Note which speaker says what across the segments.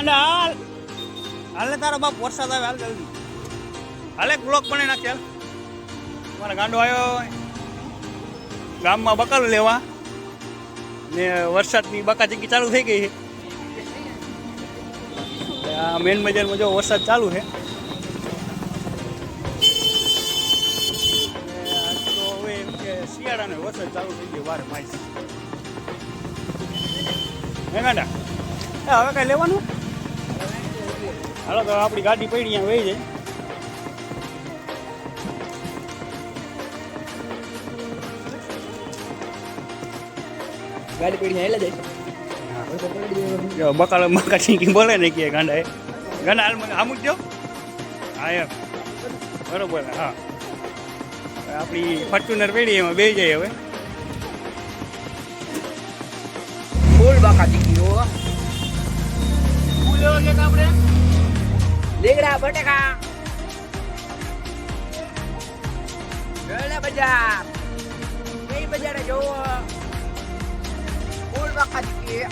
Speaker 1: ગાંડા હાલ હાલ ને તારા બાપ વરસાદ આવે હાલ જલ્દી હાલે બ્લોક બને નાખે હાલ તમારા ગાંડો આવ્યો ગામમાં બકાલું લેવા ને વરસાદની બકાચીકી ચાલુ થઈ ગઈ છે આ મેન બજારમાં જો વરસાદ ચાલુ છે તો હવે એમ કે શિયાળાનો વરસાદ ચાલુ થઈ ગયો વારે માઇસ હે ગાંડા હવે કઈ લેવાનું હાલો તો આપણી ગાડી પડી અહીંયા વહી જાય
Speaker 2: ગાડી પડી હેલા જાય
Speaker 1: બકાળ મકાચીકી બોલે ને કે ગાંડા એ ગાંડા હાલ મને આમુક જો હા એમ બરોબર હા આપણી ફોર્ચ્યુનર પેઢી એમાં બે જાય હવે
Speaker 2: ફૂલ બાકા દીકરીઓ
Speaker 1: શું લેવા ગયા આપણે
Speaker 2: લીગડા બટેકા ગળા બજાર કઈ બજારે જોવો ફૂલ બાકા દીકરી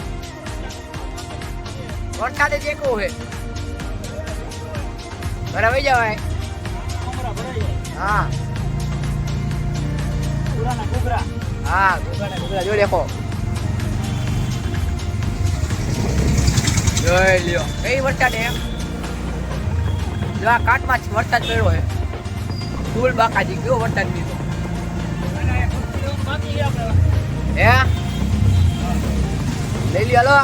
Speaker 2: વરસાદે જેકો હે બરાબર જવાય હા
Speaker 1: પુરાના ઘૂઘરા
Speaker 2: હા ઘૂઘરા જો દેખો જોઈ લ્યો કઈ વરસાદ એમ જો આ કાટમાં વરસાદ પડ્યો હે ફૂલ બાકાજી કયો વરસાદ દીધો હે લઈ લ્યો હલો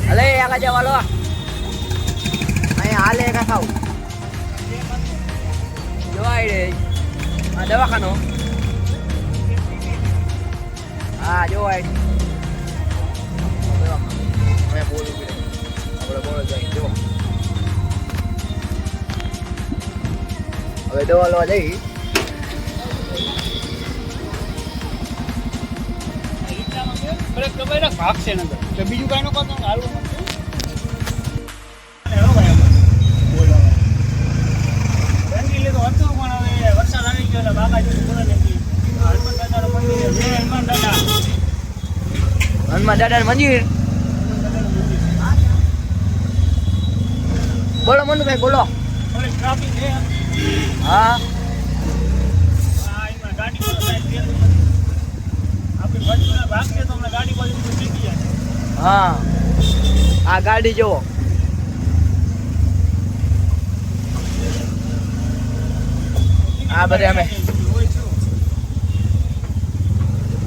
Speaker 2: હલે આગળ જાવ હલો અહીંયા હાલે કા ખાવ જોવાય રે આ દવાખાનો હા જોવાય મેં બોલું કે આપણે બોલો જાય જો હવે દવા લેવા જઈ
Speaker 1: ભાગશે નગર બીજું કઈ નો કરતો હાલવું વરસાદ આવી ગયો એટલે બાબાજી બોલે નથી હનુમાન દાદાનું મંદિર છે હનુમાન દાદા
Speaker 2: હનુમાન દાદાનું મંદિર બોલો મનુભાઈ બોલો
Speaker 1: ટ્રાફિક છે
Speaker 2: હા
Speaker 1: એમાં ગાડી પર આપણી બાજુના ભાગ છે તો હમણાં ગાડી બાજુ શીખી જાય
Speaker 2: હા આ ગાડી જોવો આ બધે અમે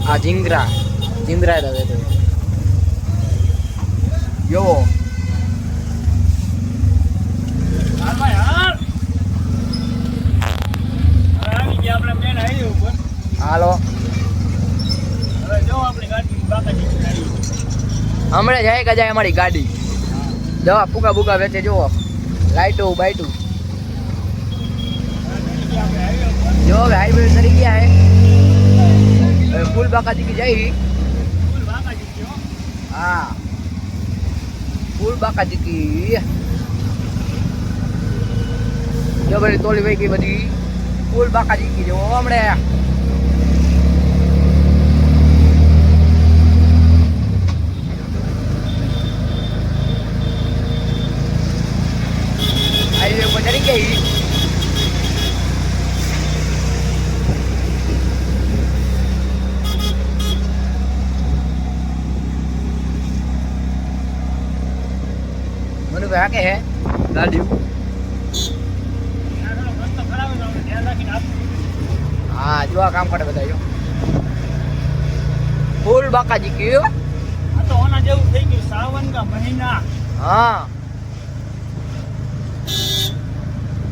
Speaker 2: આ જીંગરા રહે તો જોવો
Speaker 1: હાલ ભાઈ હાલ હવે આવી ગયા આપણે મેન હાઈવે ઉપર
Speaker 2: હાલો
Speaker 1: હવે જો આપણી ગાડી બાકાજી આવી
Speaker 2: હમણાં જાય કે જાય અમારી ગાડી દવા ફૂકા બુકા વેચે જોવો લાઈટો બાઈટું જો હવે હાઈવે તરી ગયા હે હવે ફૂલ બાકાજી की જાય
Speaker 1: ફૂલ બાકાજી ગયો
Speaker 2: હા ફૂલ બાકાજી की જો બધી તોલી વહી ગઈ બધી ફૂલ બાકાજી की જો હમણે હાઈવે ઉપર ચડી ગઈ मनु के है गाड़ी
Speaker 1: રસ્તો ખરાબ છે આપણે ધ્યાન રાખીને આપવું
Speaker 2: हाँ जो आ काम करे बताइयो फूल बाका जी की
Speaker 1: આ તો ઓના જેવું થઈ ગયું સાવન કા મહિના
Speaker 2: हाँ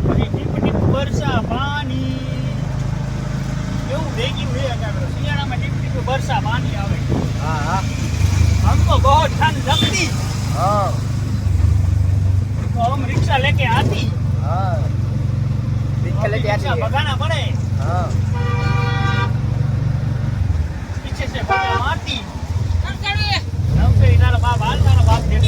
Speaker 1: પછી ટીપ ટીપ વર્ષા પાણી એવું થઈ ગયું છે અત્યારે શિયાળામાં ટીપ ટીપ વર્ષા પાણી આવે
Speaker 2: हाँ हाँ
Speaker 1: हमको बहुत ठंड लगती
Speaker 2: हाँ
Speaker 1: तो हम रिक्शा लेके आती
Speaker 2: हाँ दिक्कत लेके आती
Speaker 1: रिक्शा
Speaker 2: है
Speaker 1: भगाना पड़े
Speaker 2: हाँ
Speaker 1: पीछे से भगा मारती नमस्ते तारा बाप हाल तारा बाप देख